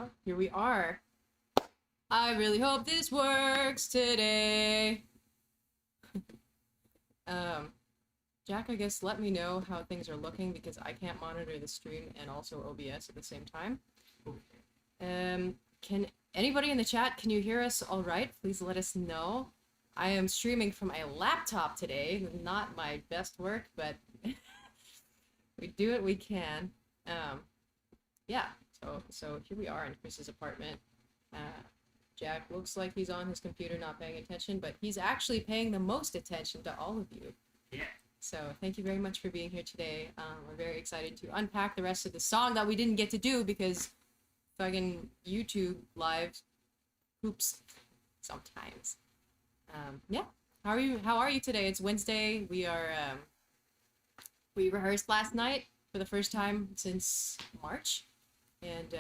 Well, here we are. I really hope this works today. Jack, I guess let me know how things are looking because I can't monitor the stream and also OBS at the same time. Okay. Can anybody in the chat, can you hear us all right? Please let us know. I am streaming from a laptop today, not my best work, but we do what we can. Yeah, so here we are in Chris's apartment. Jack looks like he's on his computer not paying attention, but he's actually paying the most attention to all of you. Yeah. So thank you very much for being here today. We're very excited to unpack the rest of the song that we didn't get to do because fucking YouTube live oops sometimes. Yeah. How are you today? It's Wednesday. We rehearsed last night for the first time since March. And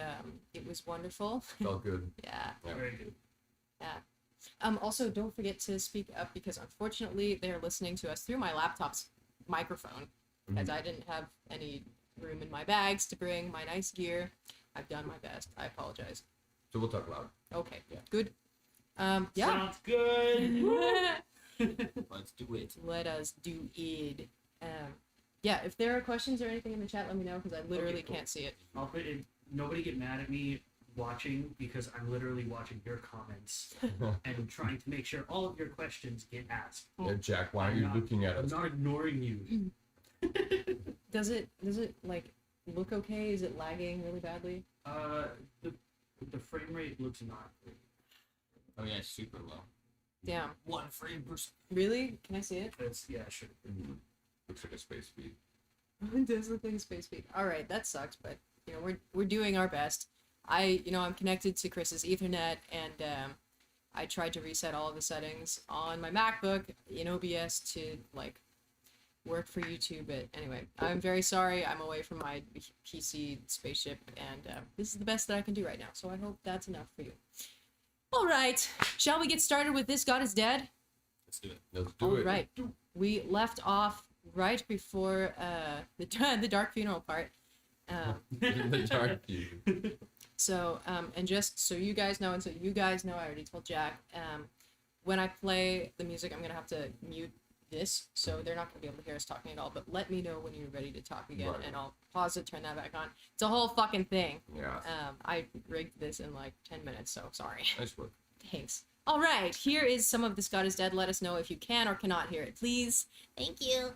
it was wonderful. Felt good. Yeah. Very good. Yeah. Also, don't forget to speak up because unfortunately they're listening to us through my laptop's microphone, as I didn't have any room in my bags to bring my nice gear. I've done my best. I apologize. So we'll talk loud. Okay. Yeah. Good. Yeah. Sounds good. Let's do it. Let us do it. Yeah. If there are questions or anything in the chat, let me know because I literally Okay, cool. can't see it. I'll put in. Nobody get mad at me watching because I'm literally watching your comments and trying to make sure all of your questions get asked. Yeah, Jack, why are I'm you not- looking at I'm us? not ignoring you. Does it like look okay? Is it lagging really badly? The frame rate looks not great. Oh yeah, it's super low. Damn. 1 frame per second. Really? Can I see it? It's sure. Looks like a space speed. It does look like a space speed. All right, that sucks, but you know we're doing our best. I'm connected to Chris's Ethernet, and I tried to reset all of the settings on my MacBook in OBS to like work for YouTube. But anyway, I'm very sorry. I'm away from my PC spaceship, and this is the best that I can do right now. So I hope that's enough for you. All right, shall we get started with This God Is Dead? Let's do it. Let's do All it. right, we left off right before the dark funeral part. The dark view. So, and just so you guys know, and so you guys know, I already told Jack, when I play the music, I'm going to have to mute this, so they're not going to be able to hear us talking at all, but let me know when you're ready to talk again, Right. and I'll pause it, turn that back on. It's a whole fucking thing. Yeah. I rigged this in like 10 minutes, so sorry. Nice work. Thanks. All right, here is some of This God Is Dead. Let us know if you can or cannot hear it, please. Thank you.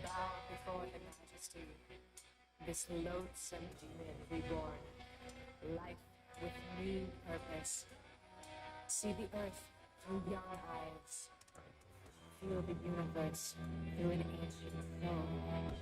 Bow before the majesty, this loathsome demon reborn, life with new purpose. See the earth through young eyes, feel the universe through an ancient throne.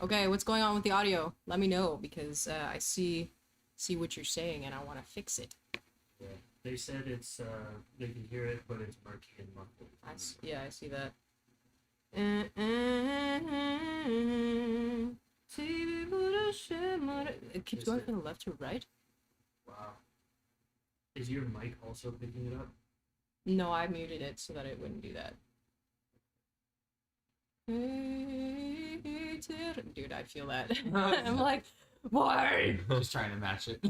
Okay, what's going on with the audio? Let me know because I see what you're saying and I want to fix it. Yeah. They said it's they can hear it, but it's murky and muffled. Yeah, I see that. It keeps going from the left to right. Wow. Is your mic also picking it up? No, I muted it so that it wouldn't do that. Dude, I feel that. I'm like, why? Just trying to match it.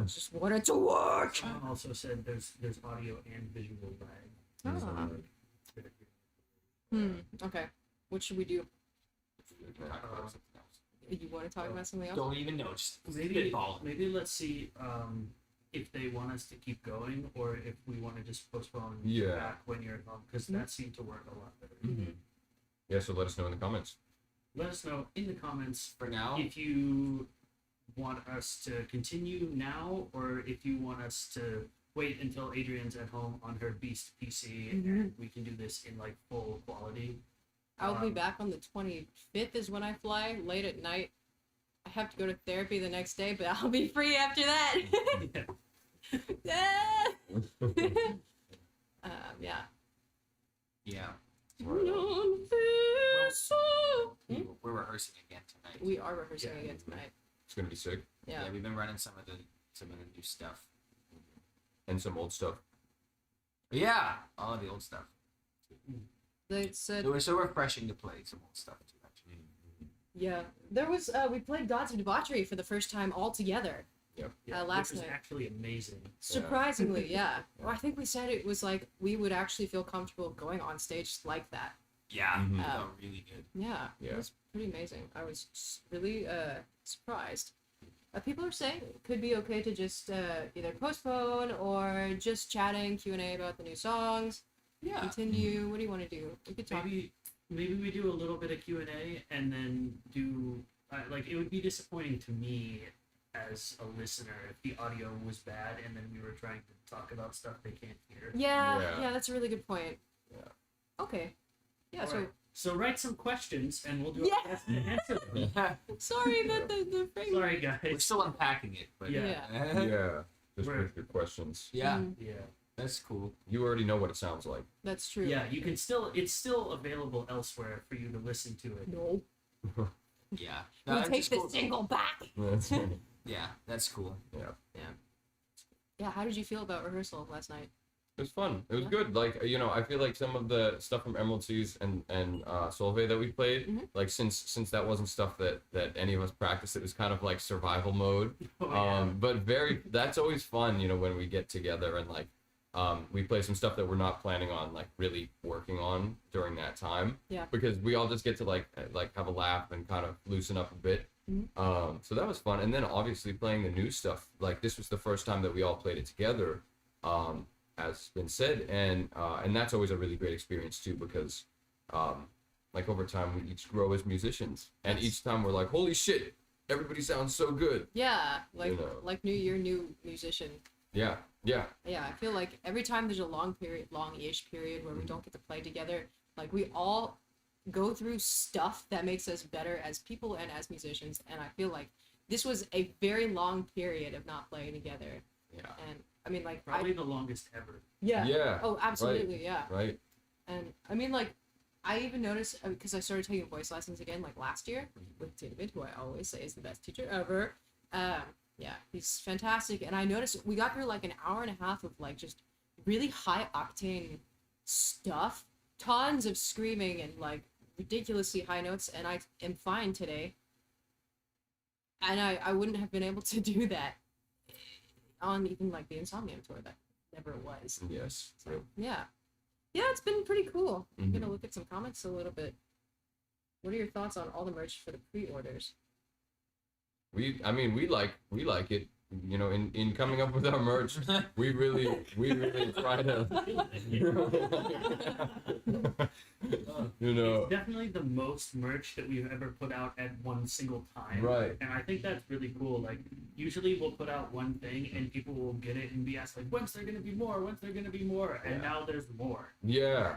Just want it to work. Someone also said there's audio and visual lag. Ah. So, like, Okay. What should we do? Talk about something else. You want to talk about something else? Don't even know. Just Maybe spitball. maybe let's see if they want us to keep going or if we want to just postpone Yeah. back when you're at home because that seemed to work a lot better. Mhm. Yeah, so let us know in the comments. Let us know in the comments For now, if you want us to continue now or if you want us to wait until Adrian's at home on her beast PC and we can do this in like full quality. I'll be back on the 25th is when I fly, late at night. I have to go to therapy the next day, but I'll be free after that. Yeah. Yeah. yeah, We're we're rehearsing again tonight. We are rehearsing Yeah. again tonight. It's gonna be sick. Yeah. Yeah, we've been running some of the new stuff. And some old stuff. But yeah, all of the old stuff. It's It was so refreshing to play some old stuff too. Actually, yeah. There was we played Gods of Debauchery for the first time all together. Yeah, last which was night. actually amazing. Surprisingly, yeah. Well, I think we said it was like we would actually feel comfortable going on stage like that. yeah, Mhm. it felt really good. Yeah, Yeah. it was pretty amazing. I was really surprised. People are saying it could be okay to just either postpone or just chatting Q&A about the new songs. Yeah, Continue. What do you want to do? We could talk. Maybe we do a little bit of Q&A and then do like it would be disappointing to me as a listener if the audio was bad and then we were trying to talk about stuff they can't hear. Yeah, Yeah. yeah, that's a really good point. Yeah. Okay. Yeah, All so right. So write some questions and we'll do Yeah. our best to answer them. sorry about the frame. Sorry we're guys. still unpacking it, but Yeah. Yeah. Just Right. with your questions. yeah, Mhm. Yeah. that's cool. You already know what it sounds like. That's true. Yeah, you can still it's still available elsewhere for you to listen to it. No. Yeah, We that's take just the cool. single back. That's funny. Yeah, that's cool. Yeah, how did you feel about rehearsal last night? It was fun. It was Yeah. good. Like, you know, I feel like some of the stuff from Emerald Seas and Solvay that we played, Mhm. like since that wasn't stuff that any of us practiced, it was kind of like survival mode. Oh, yeah. But that's always fun, you know, when we get together and like we play some stuff that we're not planning on like really working on during that time. Yeah. Because we all just get to like have a laugh and kind of loosen up a bit. Mhm. So that was fun. And then obviously playing the new stuff, like this was the first time that we all played it together, as been said, and that's always a really great experience too, because like over time we each grow as musicians, and Yes. each time we're like, holy shit, everybody sounds so good. Yeah, like You know. like New Year, new musician. Yeah. Yeah, I feel like every time there's a long-ish period where we don't get to play together, like we all go through stuff that makes us better as people and as musicians, and I feel like this was a very long period of not playing together. Yeah. And I mean, like, Probably the longest ever. Yeah. Oh, absolutely, yeah. Right. And I mean, like, I even noticed because I started taking voice lessons again, like last year with David, who I always say is the best teacher ever. Yeah, he's fantastic. And I noticed we got through like an hour and a half of like just really high octane stuff, tons of screaming and like ridiculously high notes. And I am fine today. And I wouldn't have been able to do that on even like the Insomnium tour that never was. Yes. So yeah, it's been pretty cool. I'm Mhm. gonna look at some comments a little bit. What are your thoughts on all the merch for the pre-orders? We like it. You know, in coming up with our merch, we really try to. You know. It's definitely the most merch that we've ever put out at one single time. Right. And I think that's really cool. Like, usually we'll put out one thing and people will get it and be asked, like, when's there going to be more? When's there going to be more? And Yeah. now there's more. Yeah,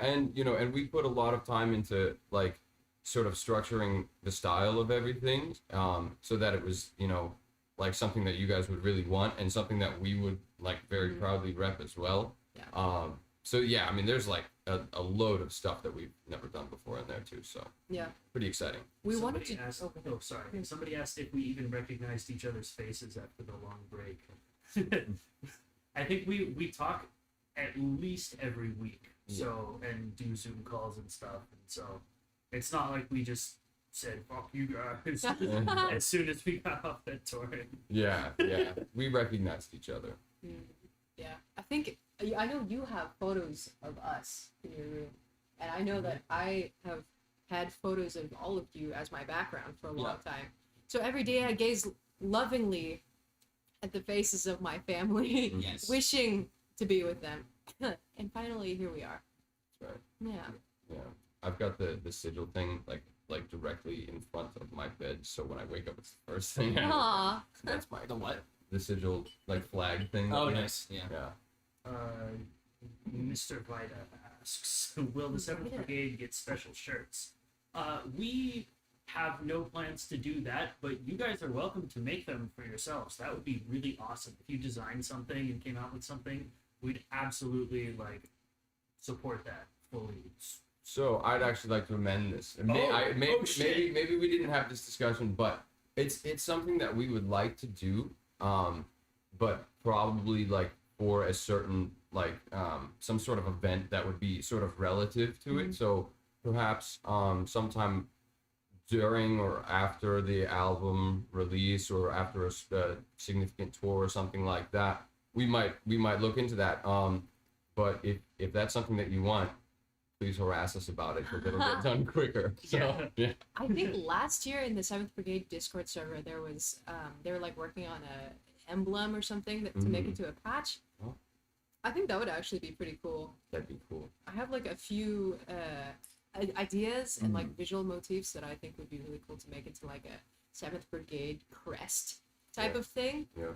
and you know, and we put a lot of time into like sort of structuring the style of everything, so that it was, you know, like something that you guys would really want and something that we would like very proudly rep as well. Yeah. So yeah, I mean, there's like a load of stuff that we've never done before in there too. So Yeah, pretty exciting. we Somebody wanted to. asked, Oh, go ahead. sorry. Somebody asked if we even recognized each other's faces after the long break. I think we talk at least every week. So, and do Zoom calls and stuff. And so it's not like we just said, fuck you guys, as soon as we got off that tour. Yeah, we recognized each other. Yeah, I think I know you have photos of us in your room, And I know that I have had photos of all of you as my background for a long time. So every day I gaze lovingly at the faces of my family, Yes. wishing to be with them. And finally, here we are. Right. Yeah. Yeah, I've got the sigil thing like directly in front of my bed, so when I wake up, it's the first thing. Aw. That's my The what? the sigil like flag thing. Oh, that we have. nice. Yeah. Yeah. Mr. Vida asks, will the 7th Vida. Brigade get special shirts? We have no plans to do that, but you guys are welcome to make them for yourselves. That would be really awesome. If you designed something and came out with something, we'd absolutely like support that fully. So I'd actually like to amend this. Shit. Maybe we didn't have this discussion, but it's something that we would like to do, but probably like for a certain like some sort of event that would be sort of relative to it. So perhaps sometime during or after the album release or after a significant tour or something like that, we might look into that. But if that's something that you want, please harass us about it because it'll get done quicker. So, yeah. I think last year in the 7th Brigade Discord server, there was, they were like working on a emblem or something to make into a patch. Oh. I think that would actually be pretty cool. That'd be cool. I have like a few ideas and like visual motifs that I think would be really cool to make into like a 7th Brigade crest type of thing. Yeah.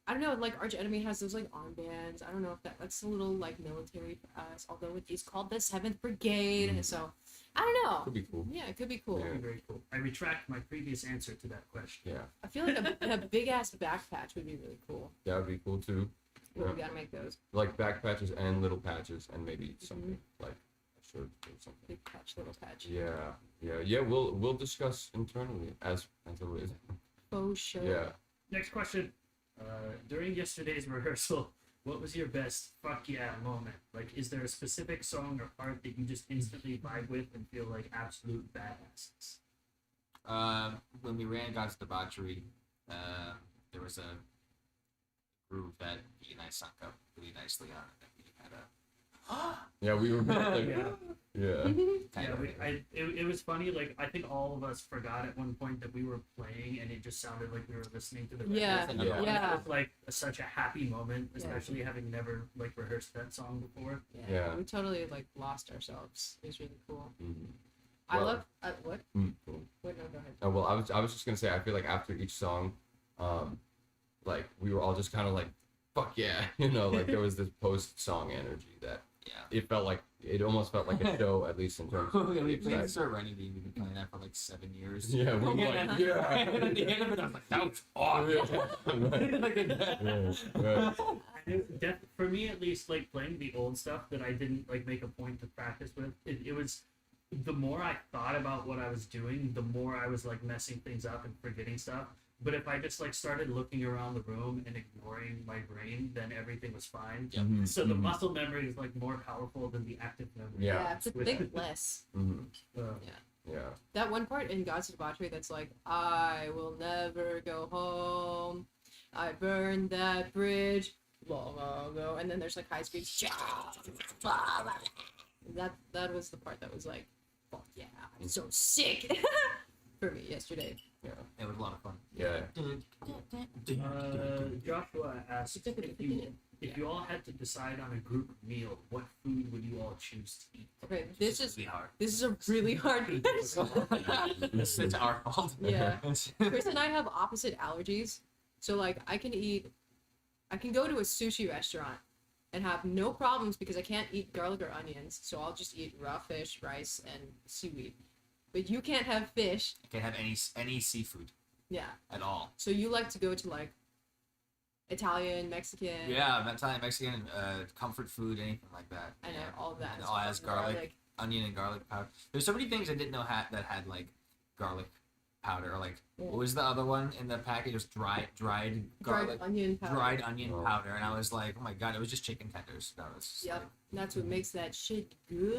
I don't know, like Arch Enemy has those like armbands. I don't know if that's a little like military for us, although it is called the 7th Brigade. So I don't know. Could be cool. Yeah, it could be cool. Yeah. That'd be very cool. I retract my previous answer to that question. Yeah. I feel like a big ass back patch would be really cool. That would be cool too. But Yeah. we gotta make those. Like back patches and little patches and maybe something like a shirt or something. Big patch, little patch. Yeah. We'll discuss internally as always. Faux show. Yeah. Next question. During yesterday's rehearsal, what was your best fuck yeah moment? Like, is there a specific song or art that you just instantly vibe with and feel like absolute badasses? When we ran God's Debauchery, there was a groove that he and I sunk up really nicely on it. That we had a Yeah, we were like, Yeah. yeah. kind Yeah, of. it was funny. Like, I think all of us forgot at one point that we were playing, and it just sounded like we were listening to the Yeah, records. yeah. And Yeah. It was like such a happy moment, Yeah. especially having never like rehearsed that song before. Yeah. We totally like lost ourselves. It was really cool. Mhm. I Well- love what? Cool. Wait, no, go ahead. Oh, well, I was just gonna say I feel like after each song, like we were all just kind of like, fuck yeah, like there was this post song energy that Yeah. it almost felt like a show, at least in terms of we played excitement. Serenity. We've been playing that for like 7 years. Yeah, we were Yeah. like, yeah. And at the end of it, I was like, that was awesome. Right. And for me, at least, like playing the old stuff that I didn't like make a point to practice with, it was the more I thought about what I was doing, the more I was like messing things up and forgetting stuff. But if I just like started looking around the room and ignoring my brain, then everything was fine. Yep. Mhm. So the muscle memory is like more powerful than the active memory. Yeah. To think less. Mhm. Uh, Yeah. That one part in God's Debauchery that's like, I will never go home. I burned that bridge long ago. And then there's like high speed. That was the part that was like, fuck yeah, I'm so sick for me yesterday. Yeah. It was a lot of fun. Yeah. Joshua asked if you all had to decide on a group meal, what food would you all choose to eat? Okay, this is really hard. a really hard question. It's our fault. Yeah. Chris and I have opposite allergies. So like I can go to a sushi restaurant and have no problems because I can't eat garlic or onions. So I'll just eat raw fish, rice, and seaweed. But you can't have fish. I can't have any seafood Yeah. at all. So you like to go to like Italian, Mexican. Yeah, I'm Italian, Mexican, comfort food, anything like that. I know all of that. And all has garlic, onion, and garlic powder. There's so many things I didn't know that had like garlic powder. Or like what was the other one in the package? It was dried garlic, onion powder. dried onion Oh. powder, and I was like, oh my god, it was just chicken tenders. That was just Yep. like, That's what makes that shit good.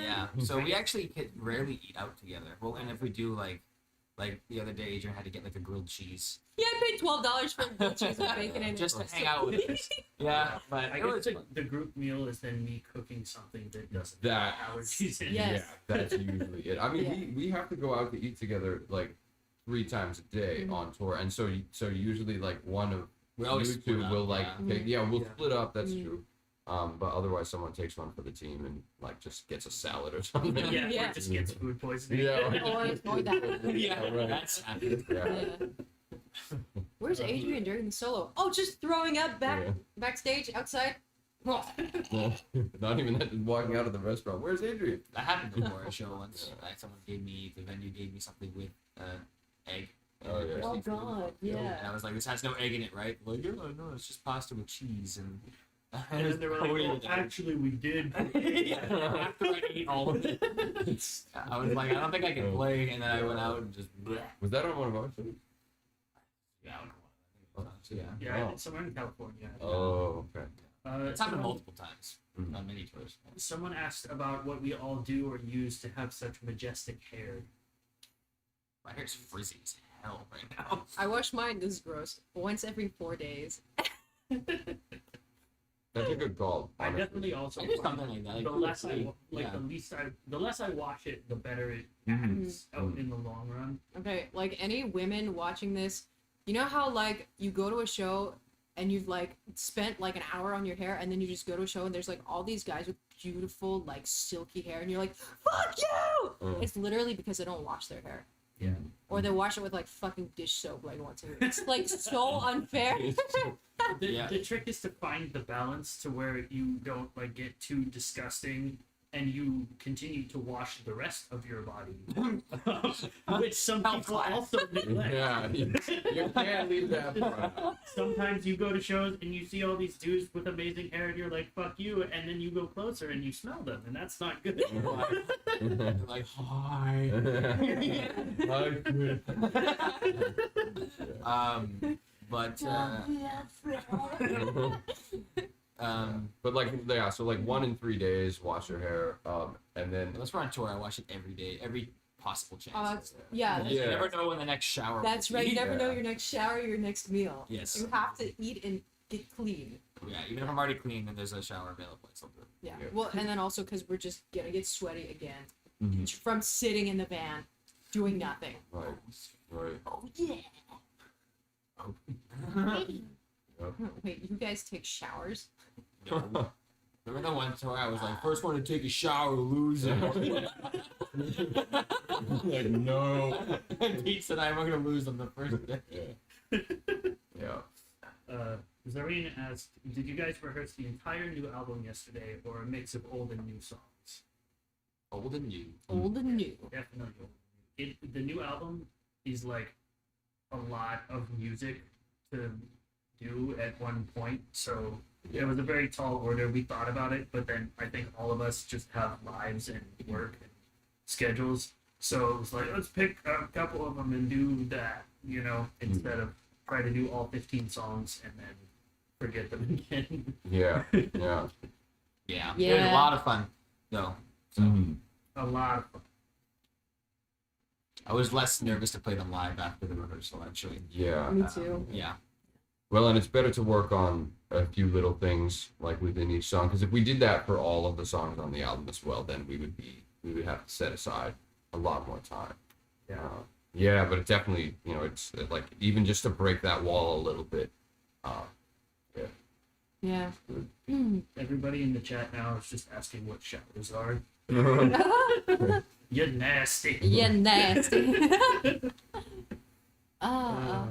yeah. So we actually rarely eat out together. Well, and if we do, like, Like the other day, Adrian had to get like a grilled cheese Yeah, I paid $12 for grilled cheese with bacon and just to hang out with us. Yeah, but I it guess was fun. the group meal is then me cooking something that doesn't That- have allergies in Yes. it. Yeah, that's usually it. I mean, Yeah. we have to go out to eat together like 3 times a day Mhm. on tour, and so usually like one of We always you split two up, will like yeah. take, we'll Yeah. split up. That's Mhm. true. But otherwise, someone takes one for the team and like just gets a salad or something. Yeah, Yeah. or just gets food poisoning. Yeah. Or that. Yeah, right. that's happened. Yeah. Yeah. Where's Adrian during the solo? Oh, just throwing up backstage outside. Not even that, just walking out of the restaurant. Where's Adrian? That happened before a show once. Like someone the venue gave me something with egg. Oh, yeah. Oh God, And yeah. I was like, this has no egg in it, right? Like, yeah, no, it's just pasta with cheese and. And then they were like, well, actually, we did. Yeah, after I ate all of it, I was like, I don't think I can play, and then I went out and just. Bleh. Was that on one of our shows? Yeah, I don't know. Yeah. Yeah, Oh. it's somewhere in California. Oh, okay. It's happened Someone, multiple times Mhm. on many tours. someone asked about what we all do or use to have such majestic hair. My hair's frizzy as hell right now. I wash mine. This is gross. Once every 4 days. That's a good call. I honestly. definitely also I do something like that. Like, the less I yeah. the less I wash it, the better it Mhm. acts out in the long run. Okay, like any women watching this, you know how like you go to a show and you've like spent like an hour on your hair and then you just go to a show and there's like all these guys with beautiful like silky hair and you're like, fuck you! Mm. It's literally because they don't wash their hair. Yeah. Or they wash it with like fucking dish soap like once a week. It's like so unfair. Yeah. The trick is to find the balance to where you don't like get too disgusting and you continue to wash the rest of your body, which some Health people class. also neglect. Yeah, you can't leave that part out. Sometimes you go to shows and you see all these dudes with amazing hair and you're like, fuck you, and then you go closer and you smell them, and that's not good. They're like, hi. But But like, yeah, so like 1 in 3 days, wash your hair, and then unless we're on tour, I wash it every day, every possible chance. Yeah, You Yeah. never know when the next shower. that's will right. You be. never know Yeah. your next shower, your next meal. Yes. You have to eat and get clean. Yeah, even if I'm already clean, then there's a shower available. It's all good. Yeah. Yeah. Well, and then also because we're just gonna get sweaty again Mhm. from sitting in the van doing nothing. right, right. Oh yeah. Yep. Wait, you guys take showers? Remember the one tour I was like, first one to take a shower, loser. Like, no. And Pete said, I'm gonna lose on the first day. Yeah. Zareen asked, did you guys rehearse the entire new album yesterday or a mix of old and new songs? Old and new. Old and new. Definitely old and new. The new album is like a lot of music to do at one point, so it was a very tall order. We thought about it, but then I think all of us just have lives and work and schedules, so it was like, let's pick a couple of them and do that, you know, instead of try to do all 15 songs and then forget them again. Yeah. Yeah. Yeah. Yeah. It was a lot of fun, though. So Mhm. A lot of fun. I was less nervous to play them live after the rehearsal, actually. Yeah. Me too. Yeah. Well, and it's better to work on a few little things like within each song, because if we did that for all of the songs on the album as well, then we would have to set aside a lot more time. Yeah. Yeah, but it definitely, it's like even just to break that wall a little bit. Yeah. Everybody in the chat now is just asking what showers are. You're nasty. Yeah, nasty. Ah.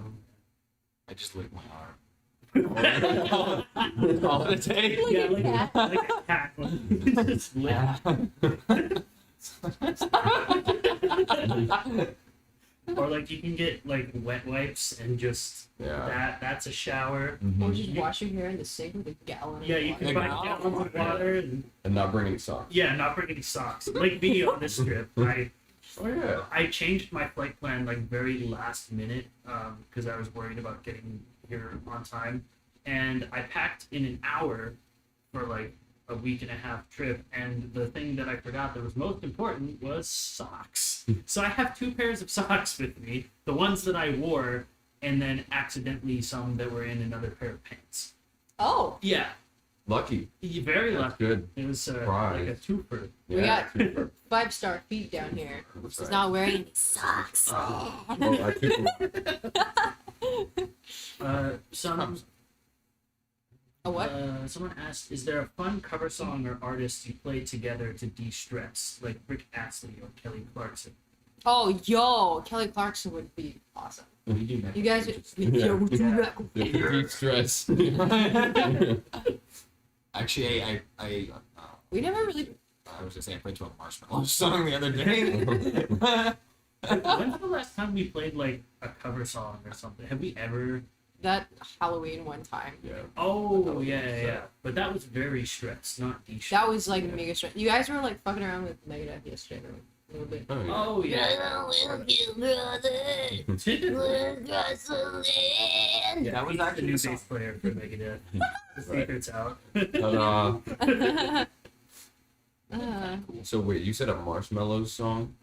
I just licked my arm. Call it a day. Like Yeah, a cat. like a cat. Just lick. Or like you can get like wet wipes and just Yeah. that's a shower. Or just wash your hair in the sink with a gallon of Yeah, you water. can buy gallons of water and And not bring any socks. not bring any socks. Like me on this trip, Oh yeah. I changed my flight plan like very last minute because I was worried about getting here on time, and I packed in an hour for like a week and a half trip, and the thing that I forgot that was most important was socks. So I have 2 pairs of socks with me, the ones that I wore, and then accidentally some that were in another pair of pants. Oh, Yeah, Lucky. very That's lucky. good. It was like Surprise. a twofer. We Yeah, got- super. 5-star feet down here. That's She's right. not wearing any socks. Oh, I took Some A what? someone asked, is there a fun cover song or artist you play together to de-stress, like Rick Astley or Kelly Clarkson? Oh, yo, Kelly Clarkson would be awesome. We do that. You guys, Yeah. yo, would you Yeah. rock- deep stress. Actually, I We never really. I was gonna say I played to a Marshmallow song the other day. When's the last time we played like a cover song or something? Have we ever? That Halloween one time. Yeah. Oh yeah. But that was very stressed, not de-stressed. That was like mega stress. You guys were like fucking around with Megadeth yesterday, though, a little bit. Oh, yeah. Oh yeah. Yeah, That was he's actually the new the song. bass player for Megadeth. The secret's out. Ta-da. Uh, So wait, you said a Marshmallows song?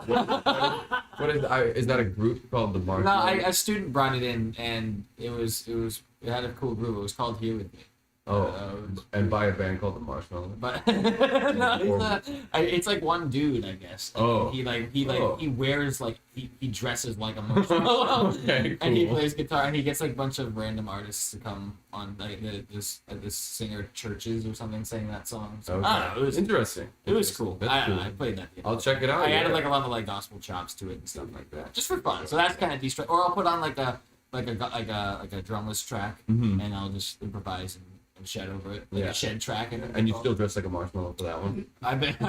What is that a group called the No, Marshmallows? a student brought it in, and it had a cool groove. It was called "Here with Me." And by a band called the Marshmallows. But no, it's like one dude, I guess. Oh. He wears like he dresses like a marshmallow. Okay, And he cool. plays guitar, and he gets like a bunch of random artists to come on like this singer churches or something saying that song. So, Okay. I don't know, Interesting. it was cool. That's I don't cool. know, I played that. the other I'll day. check it out. I added yeah. like a lot of like gospel chops to it and stuff like that, just for fun. So that's kind of de-stress. Or I'll put on like a drumless track, Mhm. and I'll just improvise and shed over it, like Yeah. a shed track. And you still dress like a marshmallow for that one? I bet.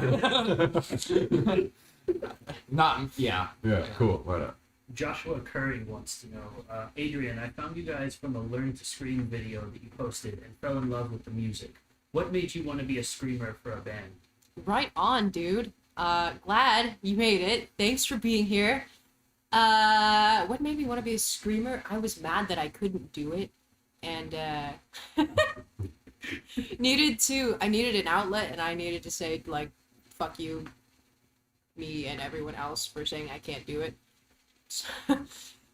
Not yeah. Yeah, cool. Right on. Joshua Curry wants to know, Adrian, I found you guys from a Learn to Scream video that you posted and fell in love with the music. What made you want to be a screamer for a band? right on, dude. Glad you made it. Thanks for being here. What made me want to be a screamer? I was mad that I couldn't do it, and I needed an outlet, and I needed to say like, fuck you, me, and everyone else for saying I can't do it.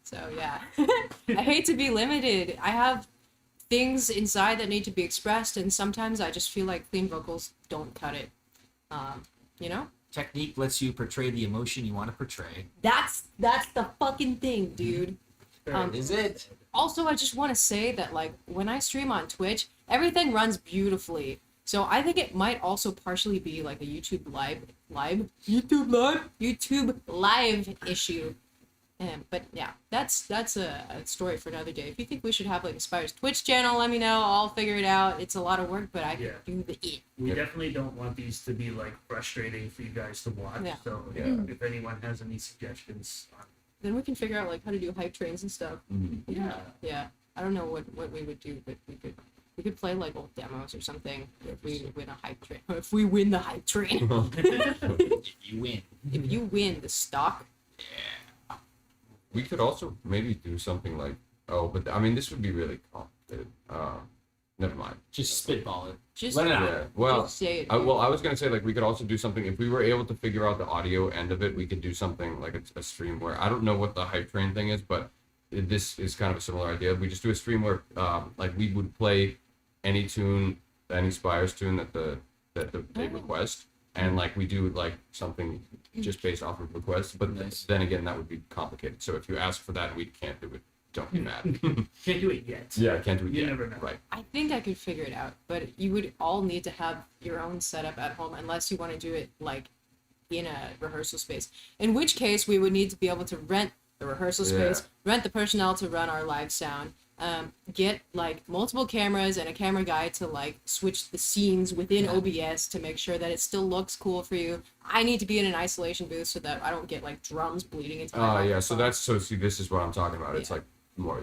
So yeah, I hate to be limited. I have things inside that need to be expressed, and sometimes I just feel like clean vocals don't cut it. You know? Technique lets you portray the emotion you want to portray. That's the fucking thing, dude. Is it? Also, I just want to say that like when I stream on Twitch, everything runs beautifully. So I think it might also partially be like a YouTube live issue. But yeah, that's a story for another day. If you think we should have like Aspire's Twitch channel, let me know. I'll figure it out. It's a lot of work, but I can do the it. We definitely don't want these to be like frustrating for you guys to watch. Yeah. So Yeah. if anyone has any suggestions, Then we can figure out like how to do hype trains and stuff. Mhm. Yeah. I don't know what we would do, but we could play like old demos or something if we win a hype train. If we win the hype train. If you win. If you win the stock. We could also maybe do something like, but I mean, this would be really complicated. Never mind. Just spitball it. Just Let it out. Yeah. Well, just say it. I was gonna say like we could also do something if we were able to figure out the audio end of it. We could do something like a stream where I don't know what the hype train thing is, but this is kind of a similar idea. We just do a stream where like we would play any tune, any Spires tune that they request, and like we do like something just based off of requests. But Nice. then again, that would be complicated. So if you ask for that, and we can't do it. Don't be mad. can't do it yet. Yeah, I can't do it You yet. never know. Right. I think I could figure it out, but you would all need to have your own setup at home unless you want to do it like in a rehearsal space. In which case, we would need to be able to rent the rehearsal space, rent the personnel to run our live sound, get like multiple cameras and a camera guy to like switch the scenes within OBS to make sure that it still looks cool for you. I need to be in an isolation booth so that I don't get like drums bleeding into my Yeah. So microphone. see, this is what I'm talking about. It's Yeah. like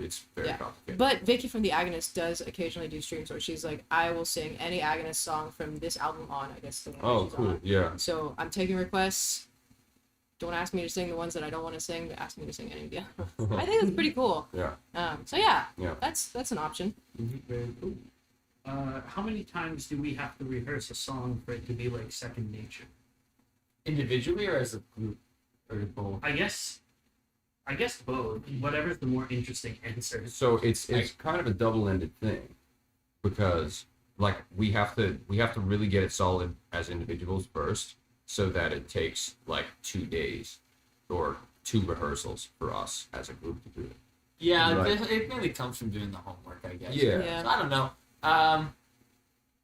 it's very complicated. But Vicky from the Agonist does occasionally do streams where she's like, I will sing any Agonist song from this album on, I guess the one Oh, that she's cool. on. Yeah. So I'm taking requests. Don't ask me to sing the ones that I don't want to sing, but ask me to sing any of the others. I think that's pretty cool. Yeah. So yeah, Yeah. that's an option. Very cool. How many times do we have to rehearse a song for it to be like second nature? Individually or as a group or both? I guess both. Whatever's the more interesting answer. So it's kind of a double-ended thing, because like we have to really get it solid as individuals first, so that it takes like 2 days or 2 rehearsals for us as a group to do it. Yeah, Right. it mainly comes from doing the homework, I guess. Yeah. Yeah. So I don't know.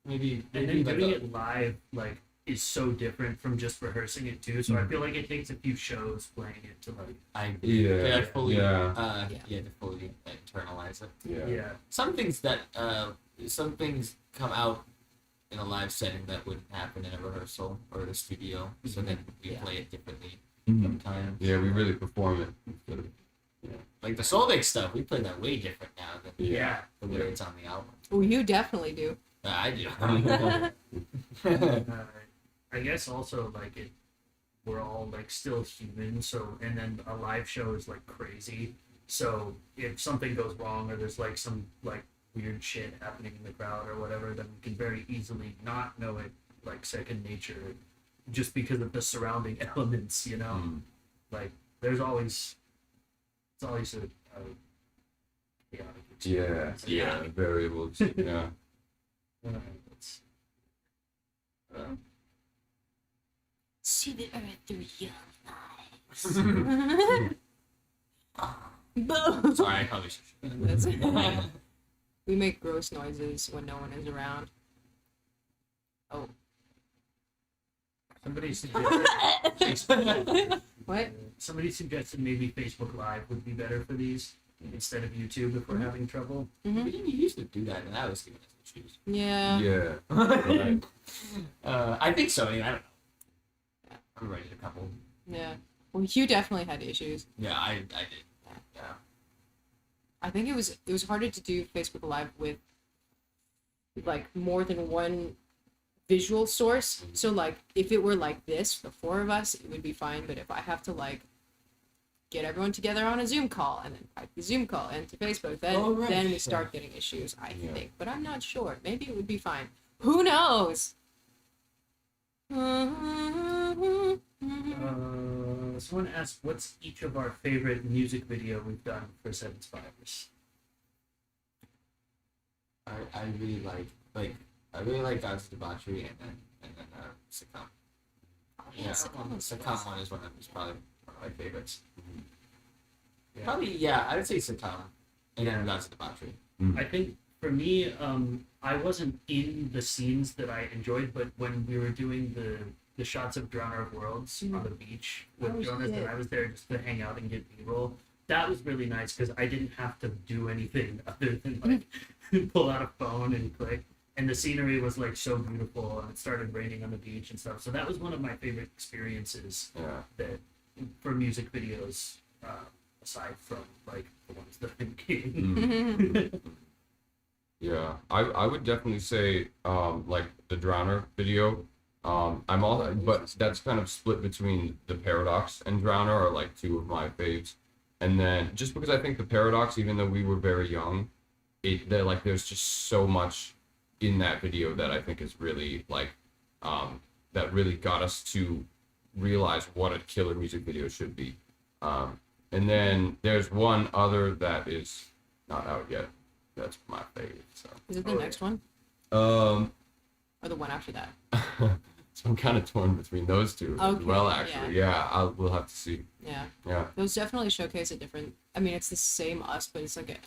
Maybe And maybe then like doing a- it live like is so different from just rehearsing it too. So I feel like it takes a few shows playing it to like I Yeah. fully Yeah. to fully internalize it. yeah. Some things come out in a live setting that wouldn't happen in a rehearsal or at a studio. So then we Yeah. play it differently Mhm. sometimes. Yeah, we really perform it instead of Like the Solveig stuff, we play that way different now than Yeah. the way it's on the album. Well, you definitely do. I do. I guess also like it we're all like still human, so and then a live show is like crazy. So if something goes wrong or there's like some like weird shit happening in the crowd or whatever, then we can very easily not know it like second nature just because of the surrounding elements, you know? Mm. Like there's always it's always a chaotic Yeah, experience. yeah, variables. Yeah. It's, See the earth through your eyes. Boom. Sorry, I probably should. That's We make gross noises when no one is around. Oh. somebody suggested What? somebody suggested maybe Facebook Live would be better for these instead of YouTube if we're having trouble. We didn't used to do that, and that was giving us issues. Yeah. Yeah. Right. I think so. Anyway, I don't know. I'm ready a couple. Yeah. Well, Hugh definitely had issues. Yeah, I did. Yeah. I think it was harder to do Facebook Live with like more than one visual source. So like if it were like this, the 4 of us, it would be fine. But if I have to like get everyone together on a Zoom call and then pipe the Zoom call into Facebook, then Oh, right. then we start getting issues, I Yeah. think. But I'm not sure. Maybe it would be fine. Who knows? Someone asked, "What's each of our favorite music video we've done for Seven Spiders?" I really like God's Debauchery and then Succumb. Yeah, Succumb one is probably one of my favorites. Yeah. Probably, yeah, I would say Succumb and then God's Debauchery. I think for me, I wasn't in the scenes that I enjoyed, but when we were doing the shots of Drowner of Worlds on the beach with Oh, Jonas, shit. and I was there just to hang out and get B-roll. That was really nice because I didn't have to do anything other than like pull out a phone and click. And the scenery was like so beautiful, and it started raining on the beach and stuff. So that was one of my favorite experiences Yeah. that for music videos, aside from like the ones that I'm making. Mm. Yeah, I would definitely say like the Drowner video. I'm all, but that's kind of split between the Paradox and Drowner are like 2 of my faves. And then just because I think the Paradox, even though we were very young, there's just so much in that video that I think is really like that really got us to realize what a killer music video should be. And then there's one other that is not out yet. That's my favorite. So. Is it the next one Um, or the one after that? so I'm kind of torn between those 2 as Okay, well. Actually, yeah, we'll have to see. Yeah. Yeah, Those definitely showcase a different. I mean, it's the same us, but it's like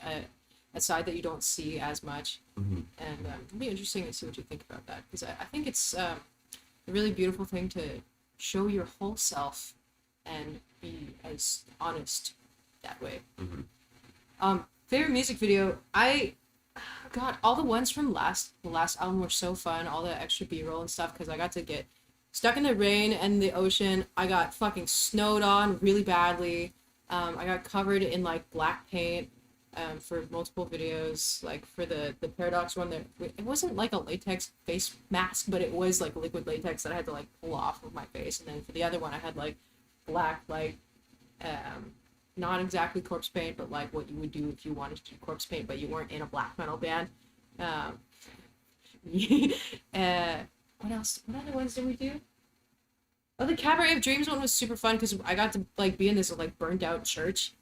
a side that you don't see as much. hmm And it'll be interesting to see what you think about that, because I think it's a really beautiful thing to show your whole self and be as honest that way. Mhm. Favorite music video, God, all the ones from the last album were so fun. All the extra B-roll and stuff, because I got to get stuck in the rain and the ocean. I got fucking snowed on really badly. I got covered in like black paint for multiple videos. Like for the Paradox one, it wasn't like a latex face mask, but it was like liquid latex that I had to like pull off of my face. And then for the other one, I had like black, like not exactly corpse paint, but like what you would do if you wanted to do corpse paint, but you weren't in a black metal band. What else? What other ones did we do? Oh, the Cabaret of Dreams one was super fun because I got to like be in this like burnt out church,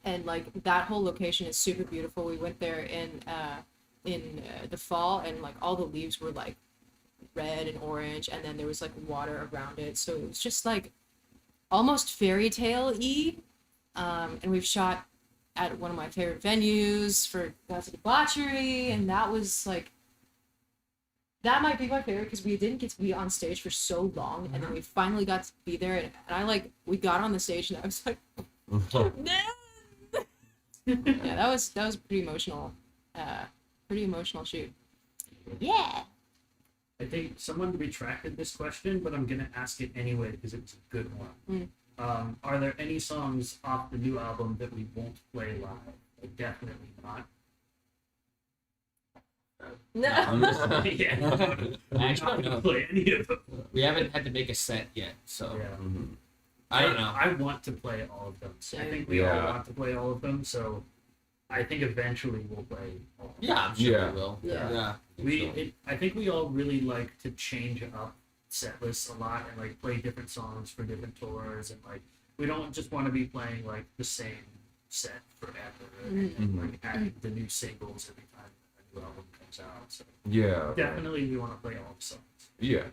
and like that whole location is super beautiful. We went there in the fall, and like all the leaves were like red and orange, and then there was like water around it, so it was just like almost fairy tale-y. And we've shot at one of my favorite venues for Gods of Debauchery, and that was like that might be my favorite because we didn't get to be on stage for so long, and then we finally got to be there, and I like we got on the stage and I was like, no. Yeah, that was a pretty emotional shoot. Yeah. I think someone retracted this question, but I'm gonna ask it anyway because it's a good one. Are there any songs off the new album that we won't play live? Like, definitely not. No. Yeah, we're not gonna play any of them. We haven't had to make a set yet, so Yeah. I don't know. I want to play all of them. I think we Yeah. all want to play all of them. So I think eventually we'll play all of them. Yeah, I'm sure Yeah. we will. Yeah. I think we all really like to change up set lists a lot and like play different songs for different tours, and like we don't just want to be playing like the same set forever and like adding the new singles every time a new album comes out. So Yeah. definitely we want to play all the songs. Yeah.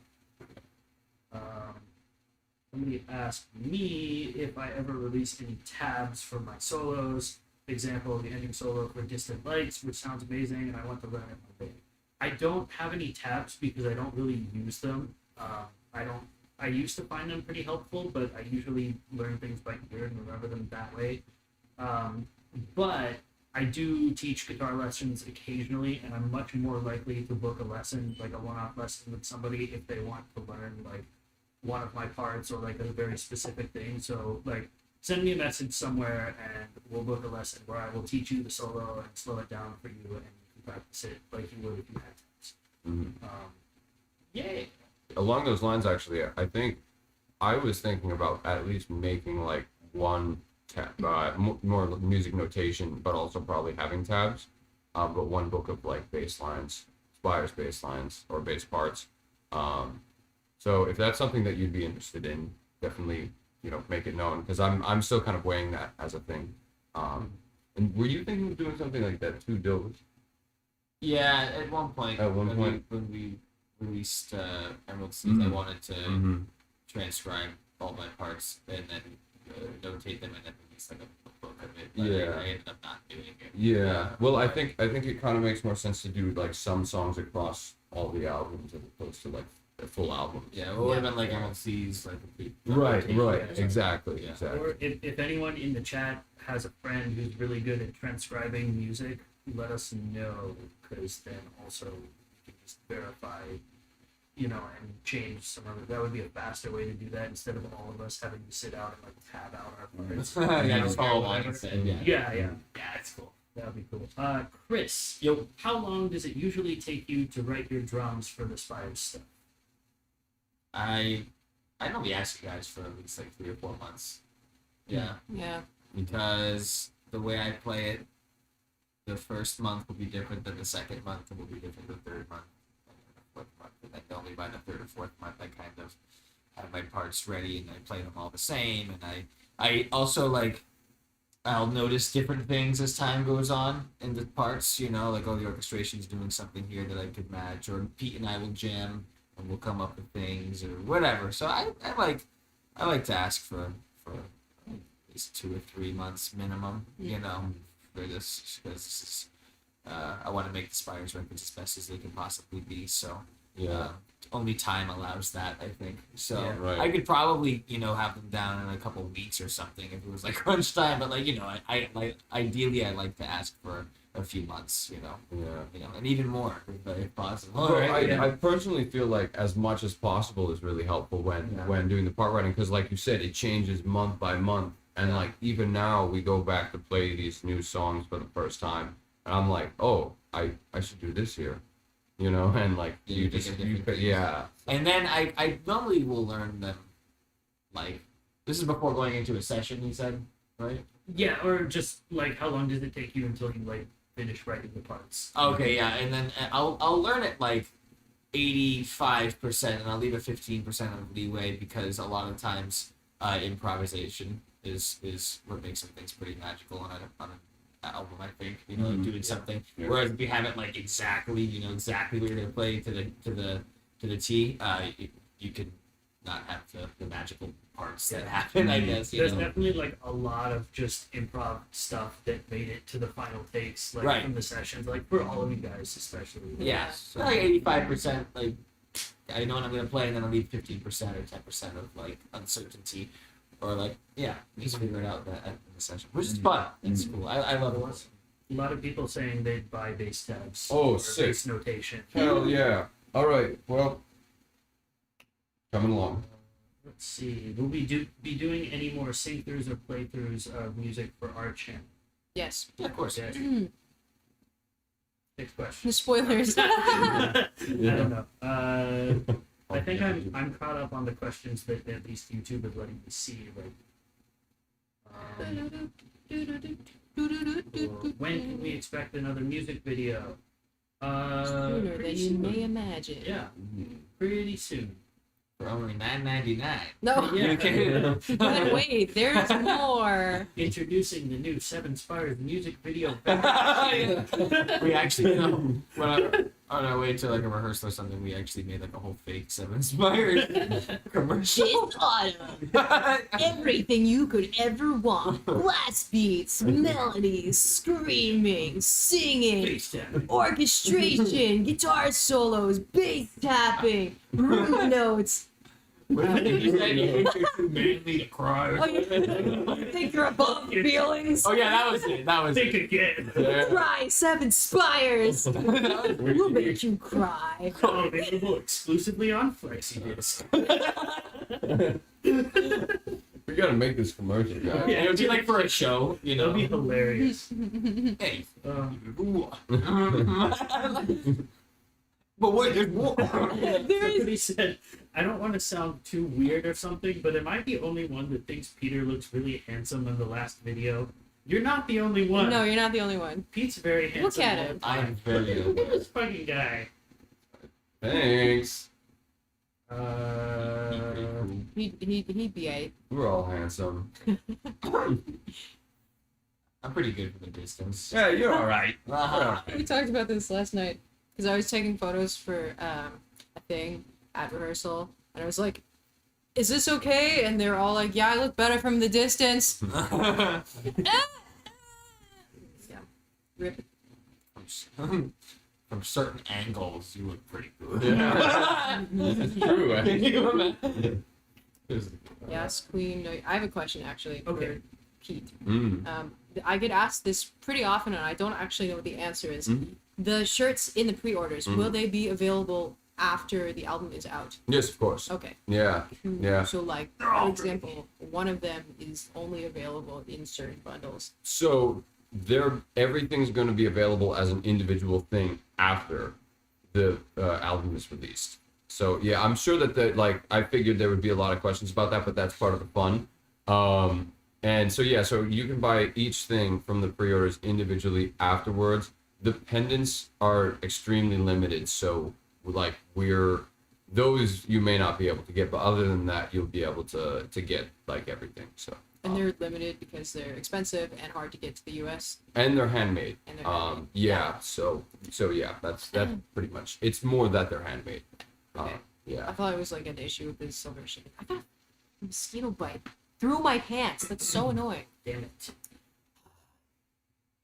Somebody asked me if I ever release any tabs for my solos. Example, the ending solo for Distant Lights, which sounds amazing, and I want to learn it one day. I don't have any tabs because I don't really use them. I used to find them pretty helpful, but I usually learn things by ear and remember them that way. But I do teach guitar lessons occasionally, and I'm much more likely to book a lesson, like a one-off lesson with somebody if they want to learn like one of my parts or like a very specific thing. So like send me a message somewhere and we'll book a lesson where I will teach you the solo and slow it down for you, and you can practice it like you would if you had tabs. Yay! Along those lines, actually, I think I was thinking about at least making like one more music notation, but also probably having tabs. But one book of like bass lines, Spires bass lines or bass parts. So if that's something that you'd be interested in, definitely make it known, because I'm still kind of weighing that as a thing. And were you thinking of doing something like that too, Dills? Yeah, at one point. When we released Emerald Seas, I wanted to transcribe all my parts and then notate them and then release like a book of it. But I ended up not doing it. Yeah. Well, I think it kind of makes more sense to do like some songs across all the albums as opposed to like a full album. Yeah, it would have been like Emerald Seas, like Right. Yeah. Exactly. Yeah. Exactly. Or if anyone in the chat has a friend who's really good at transcribing music, let us know, because then also you can just verify, and change some of it. That would be a faster way to do that instead of all of us having to sit out and like tab out our parts. Yeah, just follow along Whatever. instead. Yeah. Yeah, It's cool. that would be cool. Chris, Yo. how long does it usually take you to write your drums for the Spires stuff? I know we asked you guys for at least like 3 or 4 months. Yeah. Yeah. Because the way I play it, the first month will be different than the second month, and will be different than the third month, and then the fourth month, and then only by the third or fourth month I kind of have my parts ready and I play them all the same. And I also like I'll notice different things as time goes on in the parts. Like the orchestration's doing something here that I could match, or Pete and I will jam and we'll come up with things or whatever. So I like to ask for at least 2 or 3 months minimum. For this, because this is I want to make the Spires records as best as they can possibly be. So only time allows that, I think. So Yeah, right. I could probably have them down in a couple of weeks or something if it was like crunch time. But I ideally I like to ask for a few months. And even more if possible. Well, right? I personally feel like as much as possible is really helpful when doing the part writing, because like you said, it changes month by month, and like even now we go back to play these new songs for the first time, and I'm like, oh, I should do this here, and like You think of different things. yeah. And then I normally will learn them, like, this is before going into a session, you said, right? Yeah, or just like how long does it take you until you like finish writing the parts. Okay, yeah, and then I'll learn it like 85%, and I'll leave a 15% of leeway because a lot of times improvisation is what makes some things pretty magical on an album. I think doing something. Yeah. Whereas if you have it like exactly exactly what you're gonna play to the T, you could not have the magical parts that happen. I guess There's definitely like a lot of just improv stuff that made it to the final takes, like Right. from the sessions, like for all of you guys especially. Yeah, so like 85%, like I know what I'm gonna play, and then I'll leave 15% or 10% of like uncertainty, or like just figure it out in the session, which is fun. It's cool. I love it. A lot of people saying they'd buy bass tabs. Oh, or sick. bass notation. Hell yeah. All right. Well, coming along. Let's see. Will we be doing any more sing-throughs or playthroughs of music for our channel? Yes. Yeah, of course. Yeah. Next question. The spoilers. I don't know. I think I'm caught up on the questions that at least YouTube is letting me see. Like, when can we expect another music video? Sooner than Pretty you soon. may imagine. Yeah, pretty soon. For only $9.99. No. Yeah. But wait, there's more. Introducing the new Seven Spires music video. We actually, when on our way to like a rehearsal or something, we actually made like a whole fake Seven Spires commercial. This autumn, everything you could ever want. Blast beats, melodies, screaming, singing, Bass tap. orchestration, guitar solos, bass tapping, root notes. What do you think you said? You think you're too manly to cry? Oh, you think you're above feelings? Oh yeah, that was it. That was Think it. again. Cry, Seven Spires. We'll make you cry. Available exclusively on FlexiDisc. We gotta make this commercial, guys. Yeah, it would be like for a show, That'll be hilarious. Hey. Um, But what? There's more. Somebody said, I don't want to sound too weird or something, but am I the only one that thinks Peter looks really handsome in the last video? You're not the only one. No, you're not the only one. Pete's very handsome. at all him. the time. I'm very Look at this fucking guy. Thanks. He'd be a. We're all handsome. I'm pretty good for the distance. Yeah, you're all right. We talked about this last night because I was taking photos for a thing at rehearsal, and I was like, "Is this okay?" And they're all like, "Yeah, I look better from the distance." Yeah. Rip. From certain angles, you look pretty good. Yeah. That's true. Can you imagine? Yes, Queen. No, I have a question actually for Okay. Pete. Mm. I get asked this pretty often, and I don't actually know what the answer is. Mhm. The shirts in the pre-orders, Mhm. will they be available after the album is out? Yes, of course. Okay. Yeah. Yeah. So, like, for example, one of them is only available in certain bundles. So everything's going to be available as an individual thing after the album is released. So yeah, I'm sure that I figured there would be a lot of questions about that, but that's part of the fun. And so yeah, so you can buy each thing from the pre-orders individually afterwards. The pendants are extremely limited, so like those you may not be able to get, but other than that, you'll be able to get like everything. So. And they're limited because they're expensive and hard to get to the US. And they're handmade. And they're handmade. Yeah. So yeah, that's pretty much. It's more that they're handmade. Okay. I Yeah. thought it was like an issue with this silver shit. I got a mosquito bite through my pants. That's so annoying. Damn it.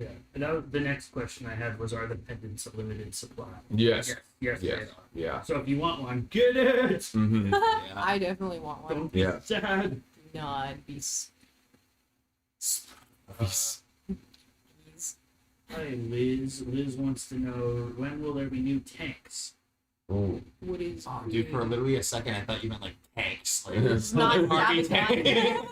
Yeah. And that was, the next question I had was, are the pendants a limited supply? Yes. Yes, Yes. they are. Yeah. So if you want one, get it! Mm-hmm. I definitely want one. Don't be Yeah. sad. Do not be please. Hi, Liz. Liz wants to know, when will there be new tanks? Oh. What is Oh, dude, for literally a second, I thought you meant like tanks. Like, It's not army Sabaton. tank.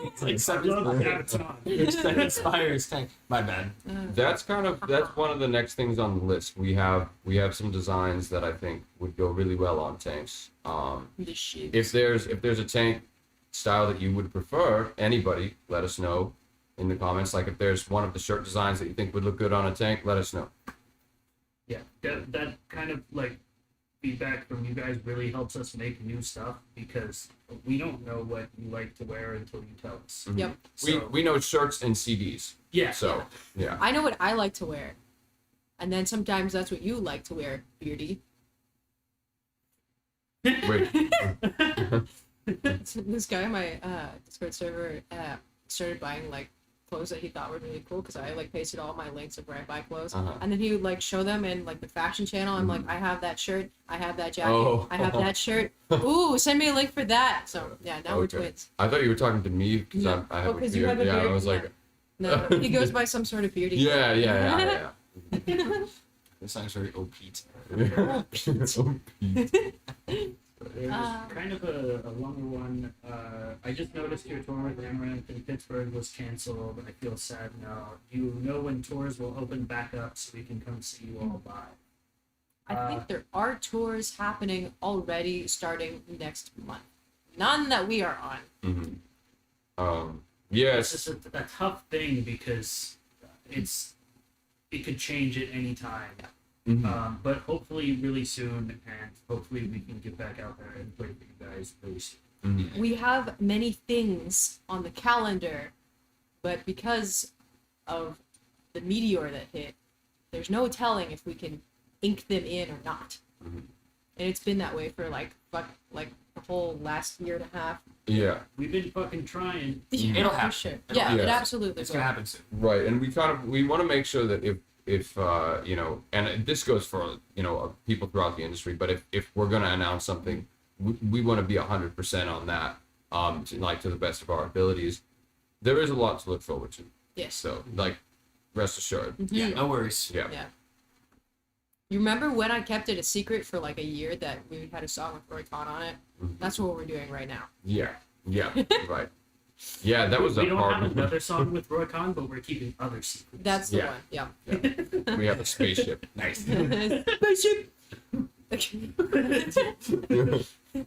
It's like I seven love spires. Sabaton. It's seven spires tank. My bad. That's one of the next things on the list. We have some designs that I think would go really well on tanks. The shit. If there's a tank style that you would prefer, anybody, let us know in the comments. Like if there's one of the shirt designs that you think would look good on a tank, let us know. Yeah, that kind of like feedback from you guys really helps us make new stuff because we don't know what you like to wear until you tell us. Mhm. Yep. So, We know shirts and CDs. yeah. So yeah. I know what I like to wear, and then sometimes that's what you like to wear, Beardy. Wait. This guy on my Discord server started buying like clothes that he thought were really cool because I like pasted all my links of where I buy clothes, Uh-huh. and then he would like show them in like the fashion channel. I'm like, I have that shirt, I have that jacket, Oh. I have that shirt. Ooh, send me a link for that. So yeah, now we're Okay. twins. I thought you were talking to me because No. I have Oh, a 'cause beard. you have a Yeah, beard? I was like, No, he goes by some sort of Beardy. yeah. This song's very OP. Oh, Pete. There's kind of a longer one. I just noticed your tour with Amaranth in Pittsburgh was canceled. I feel sad now. Do you know when tours will open back up so we can come see you all live? I think there are tours happening already starting next month. None that we are on. Mhm. It's Yes. just a tough thing because it could change at any time. Mhm. But hopefully really soon, and hopefully we can get back out there and play for you guys really soon. Mhm. We have many things on the calendar, but because of the meteor that hit, there's no telling if we can ink them in or not. Mhm. And it's been that way for like the whole last year and a half. Yeah. We've been fucking trying. It'll For happen. sure. It'll Yeah, happen. it Yeah. absolutely It's will. gonna happen soon. Right, and we want to make sure that if you know, and this goes for people throughout the industry, but if we're gonna announce something, we want to be 100% on that, to the best of our abilities. There is a lot to look forward to, Yes. so like, rest assured. Mhm. Yeah, no worries. Yeah. Yeah. You remember when I kept it a secret for like a year that we had a song with Roy Khan on it? Mhm. That's what we're doing right now. Yeah, right. Yeah, that was we a don't hard have one. another song with Roy Khan, but we're keeping other secrets. That's the Yeah. one. Yeah. We have a spaceship. Nice. Spaceship.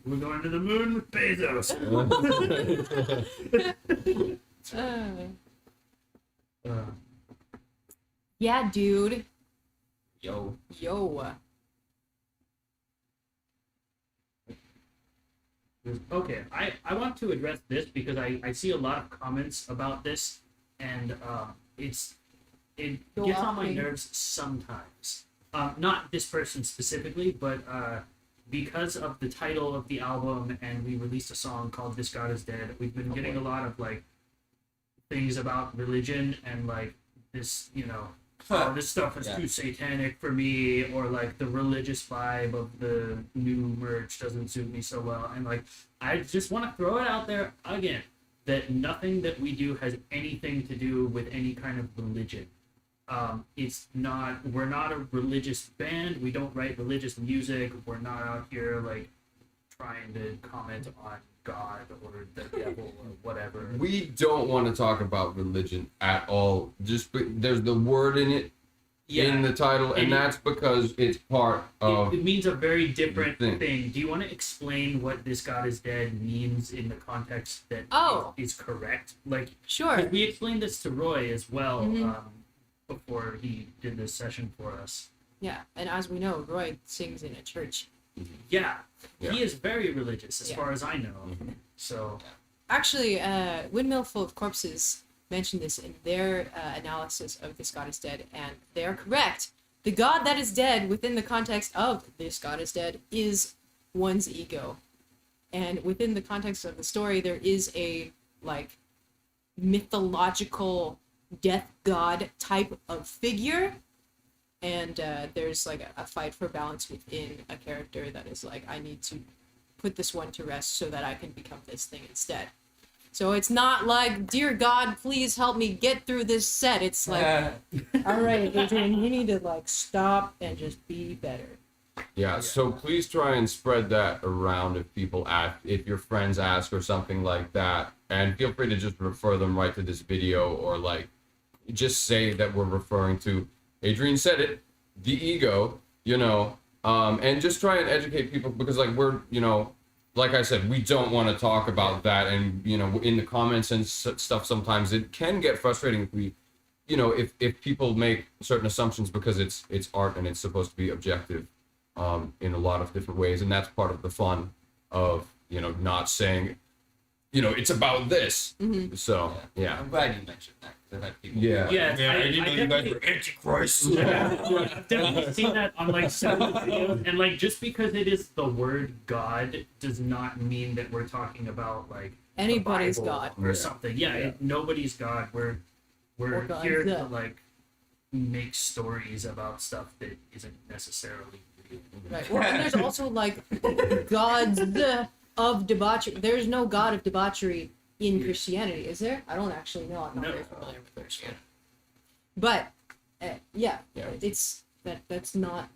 We're going to the moon with Bezos. Uh, Yeah, dude. Yo. Yo. okay, I want to address this because I see a lot of comments about this, and it Go gets off on my me. nerves sometimes. Not this person specifically, but because of the title of the album, and we released a song called "This God Is Dead." We've been getting a lot of like things about religion and like this, oh, this stuff is Yeah. too satanic for me, or like the religious vibe of the new merch doesn't suit me so well. And like, I just want to throw it out there again that nothing that we do has anything to do with any kind of religion. We're not a religious band. We don't write religious music. We're not out here like trying to comment on God or the devil or whatever. We don't want to talk about religion at all. There's the word in it, in the title, and that's because it's part of. It means a very different thing. thing. Do you want to explain what "This God Is Dead" means in the context that is correct? Like, Sure. we explained this to Roy as well Mhm. before he did this session for us. Yeah, and as we know, Roy sings in a church. Yeah, Yeah. he is very religious as Yeah. far as I know. Mhm. So, Actually, Windmill Full of Corpses mentioned this in their analysis of This God Is Dead, and they are correct. The God that is dead within the context of This God Is Dead is one's ego. And within the context of the story, there is a, like, mythological death god type of figure. And there's, like, a fight for balance within a character that is like, I need to put this one to rest so that I can become this thing instead. So it's not like, dear God, please help me get through this set. It's like, all right, Adrian, you need to like stop and just be better. Yeah, so please try and spread that around if people ask, if your friends ask or something like that. And feel free to just refer them right to this video, or like just say that we're referring to, Adrian said it, the ego, and just try and educate people, because like we're, like I said, we don't want to talk about that. And, in the comments and stuff, sometimes it can get frustrating if we you know, if people make certain assumptions because it's art and it's supposed to be objective, in a lot of different ways, and that's part of the fun of, you know, not saying, you know, it's about this. So yeah. I'm glad you mentioned that. 'Cause I've had people. Yeah. Yeah, I didn't know you guys definitely- were antichrist. I've definitely seen that on like several videos, and like just because it is the word God does not mean that we're talking about like the Anybody's Bible God. or Yeah. something. Yeah, Yeah. nobody's God. Or We're God's here to the- like make stories about stuff that isn't necessarily real. Right. Well, and there's also like gods of debauchery. There's no god of debauchery in Christianity, is there? I don't actually know. I'm not No. very familiar with Christianity. But yeah, Yeah. it's that's not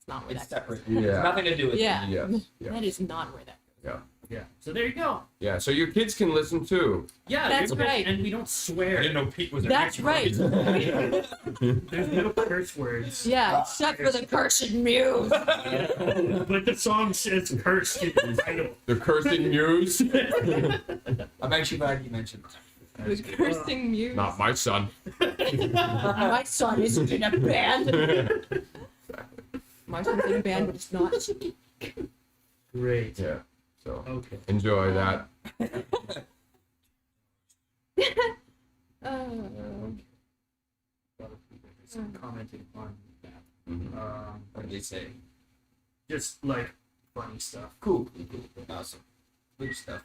where It's that goes. separate. Yeah. It's nothing to do with Yeah. Yes. Yeah. That is not where that goes. Yeah. So there you go. Yeah. So your kids can listen too. Yeah, That's you're right. And we don't swear. I didn't know Pete was an That's right. There's no curse words. Yeah, except for the cursed muse. But the song says cursed in the title. The cursing muse. I'm actually glad you mentioned that. The cursing muse. Not my son. My son isn't in a band. My son's in a band, but it's not. Great. Yeah. So Okay. enjoy that. Uh, A lot of people just commenting on that. Mhm. What did they say? Just like funny stuff. Cool. Awesome. Good stuff.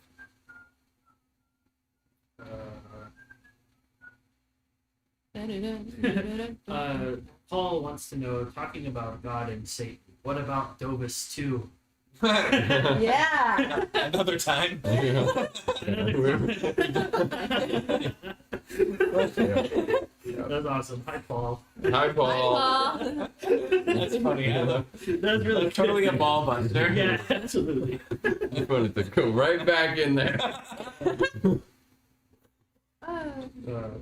Paul wants to know, talking about God and Satan, what about Dovus too? yeah. Another time. Yeah. That's awesome. Hi, Paul. Hi, Paul. That's funny. That's really Totally a good. ball buster. Yeah, absolutely. You wanted to go right back in there.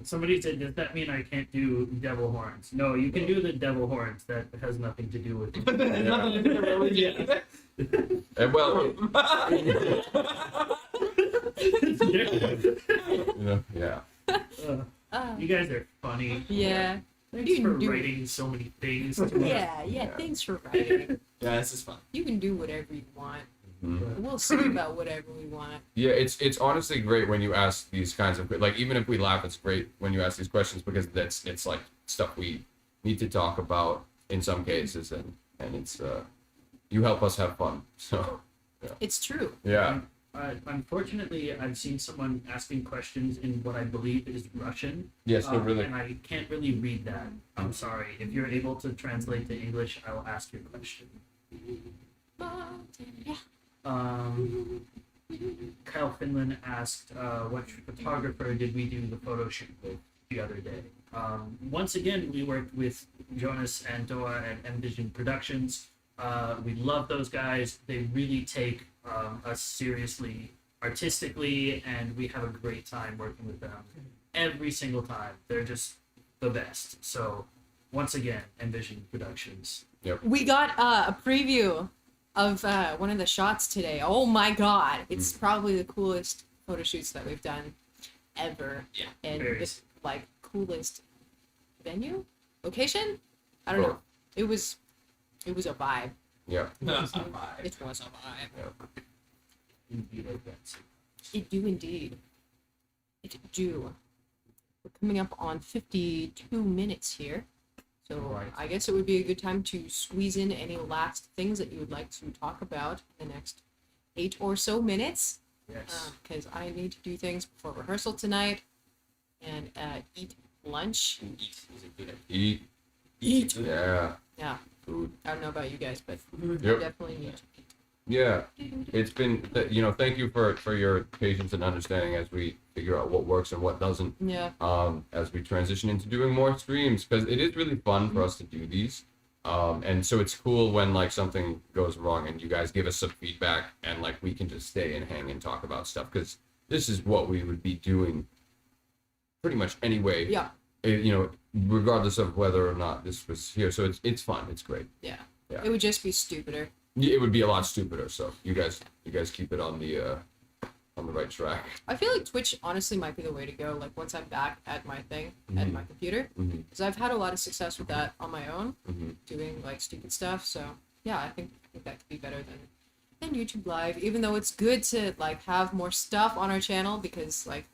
Somebody said, does that mean I can't do devil horns? No, you can do the devil horns. That has nothing to do with it. Nothing to do with religion. And well, you know, yeah. You guys are funny. Yeah. Thanks You for can do- writing so many things to us. Yeah, Yeah. thanks for writing. Yeah, this is fun. You can do whatever you want. Mhm. We'll sing about whatever we want. Yeah, it's honestly great when you ask these kinds of, like, even if we laugh, it's great when you ask these questions because it's like stuff we need to talk about in some cases, and it's you help us have fun. So It's true. yeah. Unfortunately, I've seen someone asking questions in what I believe is Russian. Yes, no, really. And I can't really read that. I'm sorry. If you're able to translate to English, I will ask your question. Yeah. Kyle Finland asked, what photographer did we do the photo shoot with the other day? Once again, we worked with Jonas and Doa at Envision Productions. We love those guys. They really take us seriously artistically, and we have a great time working with them every single time. They're just the best. So, once again, Envision Productions. We got a preview of one of the shots today. Oh my god. It's probably the coolest photo shoots that we've done ever. Yeah, And very. the like coolest venue? Location? I don't know. It was a vibe. Yeah. It was a vibe. Indeed, like that. It do indeed. It do. We're coming up on 52 minutes here. So Right. I guess it would be a good time to squeeze in any last things that you would like to talk about in the next 8 or so minutes. Yes. Because I need to do things before rehearsal tonight and eat lunch. Eat. Eat. Yeah. Yeah. Food. I don't know about you guys, but I Yep. definitely need to eat. Yeah. It's been, thank you for your patience and understanding as we figure out what works and what doesn't. Yeah. As we transition into doing more streams, because it is really fun for us to do these. And so it's cool when like something goes wrong and you guys give us some feedback and like we can just stay and hang and talk about stuff, because this is what we would be doing pretty much anyway. Yeah. Regardless of whether or not this was here. So it's fun. It's great. Yeah. Yeah. It would just be stupider. It would be a lot stupider. So you guys keep it on the on the right track. I feel like Twitch honestly might be the way to go. Like once I'm back at my thing at Mhm. my computer, Mm-hmm. because I've had a lot of success with that on my own, Mm-hmm. doing like stupid stuff. So yeah, I think that could be better than YouTube Live. Even though it's good to like have more stuff on our channel because like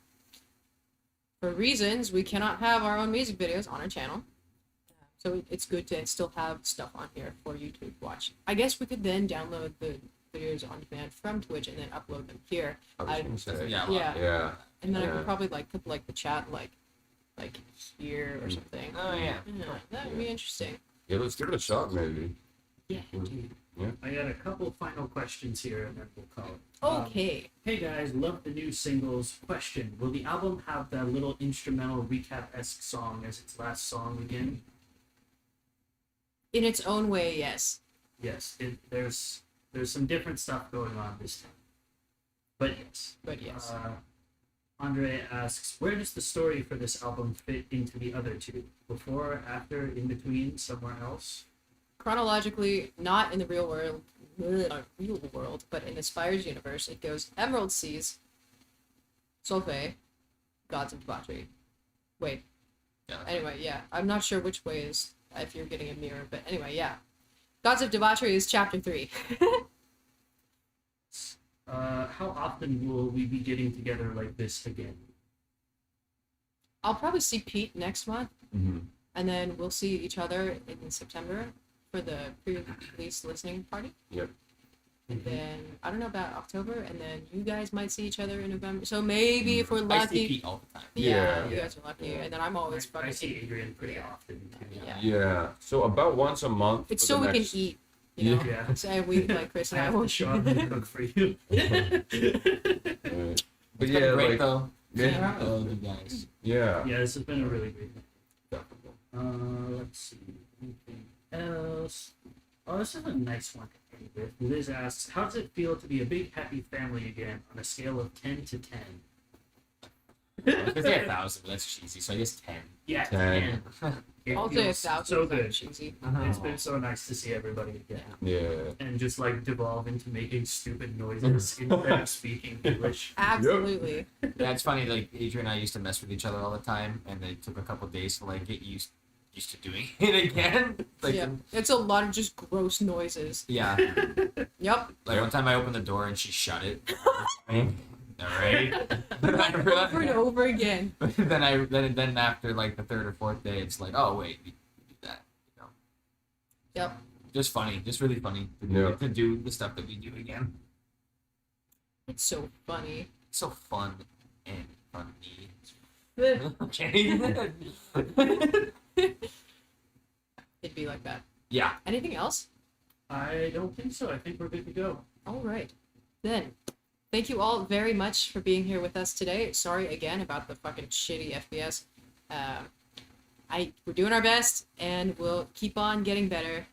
for reasons we cannot have our own music videos on our channel. So it's good to still have stuff on here for you to watch. I guess we could then download the videos on demand from Twitch and then upload them here. I was gonna say. Yeah. Yeah. Yeah. And then I Yeah. could probably like put like the chat like here or something. Oh yeah. Yeah, that would be interesting. Yeah, let's give it a shot, maybe. Yeah, Mhm. dude. I got a couple final questions here, and then we'll call it. Okay. Hey guys, love the new singles. Question: will the album have that little instrumental recap-esque song as its last song again? In its own way, yes. Yes. There's some different stuff going on this time, but yes. But yes. Andre asks, where does the story for this album fit into the other two? Before, after, in between, somewhere else? Chronologically, not in the real world, but in the Spire's universe, it goes Emerald Seas, Solvay, Gods of Debauchery. Wait. Yeah. Anyway, yeah. I'm not sure which way is if you're getting a mirror, but anyway, yeah. Gods of Debauchery is chapter 3. How often will we be getting together like this again? I'll probably see Pete next month, Mm-hmm. and then we'll see each other in September for the pre-release listening party. Yep. And then I don't know about October, and then you guys might see each other in November. So maybe if we're I see lucky, Pete all the time. yeah, Yeah. you guys are lucky, and then I'm always I fucking. see Adrian pretty often too. Yeah. Yeah. So about once a month. It's for so the we next- can eat. You know? Yeah. So we like Chris I and I have to won't show up and cook for you. But It's yeah, been great like though. yeah, Oh, you guys. yeah. Yeah, this has been a really great thing. Definitely. Let's see. Anything else? Oh, this is a nice one to end with. Liz asks, how does it feel to be a big happy family again on a scale of 10 to 10? I was gonna say 1,000, but that's cheesy. So I guess 10. Yeah, 10. 10. It I'll say feels 1,000. so if I'm good. cheesy. It's been so nice to see everybody again. Yeah. And just like devolve into making stupid noises instead of speaking English. Absolutely. Yeah, it's funny. Like Adrian and I used to mess with each other all the time, and it took a couple days to like get used to doing it again. Like, Yeah. It's a lot of just gross noises. yeah. Yep. Like one time I opened the door and she shut it. All right. Over and over again. then after like the third or fourth day, it's like, oh wait, we do that. You know. Yep. Just funny, just really funny Yeah. to do the stuff that we do again. It's so funny. It's so fun and funny. It'd Okay. be like that. Yeah. Anything else? I don't think so. I think we're good to go. All right. Then, thank you all very much for being here with us today. Sorry again about the fucking shitty FPS. We're doing our best, and we'll keep on getting better.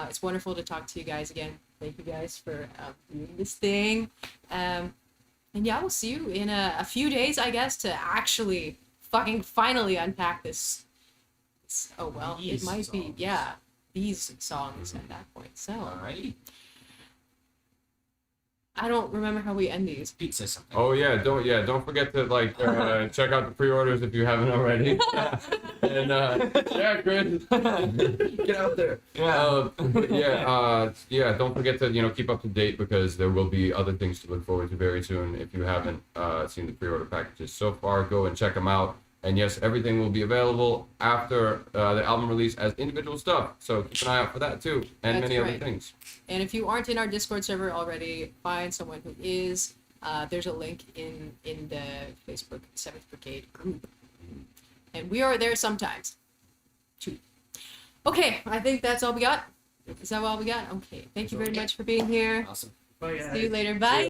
It's wonderful to talk to you guys again. Thank you guys for doing this thing. And yeah, we'll see you in a few days, I guess, to actually fucking finally unpack this. Oh, well, These it might be, songs. yeah, these songs at that point. So, Alrighty. I don't remember how we end these. Pete says something. Oh don't forget to like check out the pre-orders if you haven't already. And yeah, Chris, get out there. Yeah. Don't forget to keep up to date because there will be other things to look forward to very soon. If you haven't seen the pre-order packages so far, go and check them out. And yes, everything will be available after the album release as individual stuff. So keep an eye out for that too, and That's many other right. things. And if you aren't in our Discord server already, find someone who is. There's a link in the Facebook 7th Brigade group. And we are there sometimes. Too. Okay, I think that's all we got. Is that all we got? Okay. Thank you very much for being here. Awesome. Bye, guys. See you later. Bye.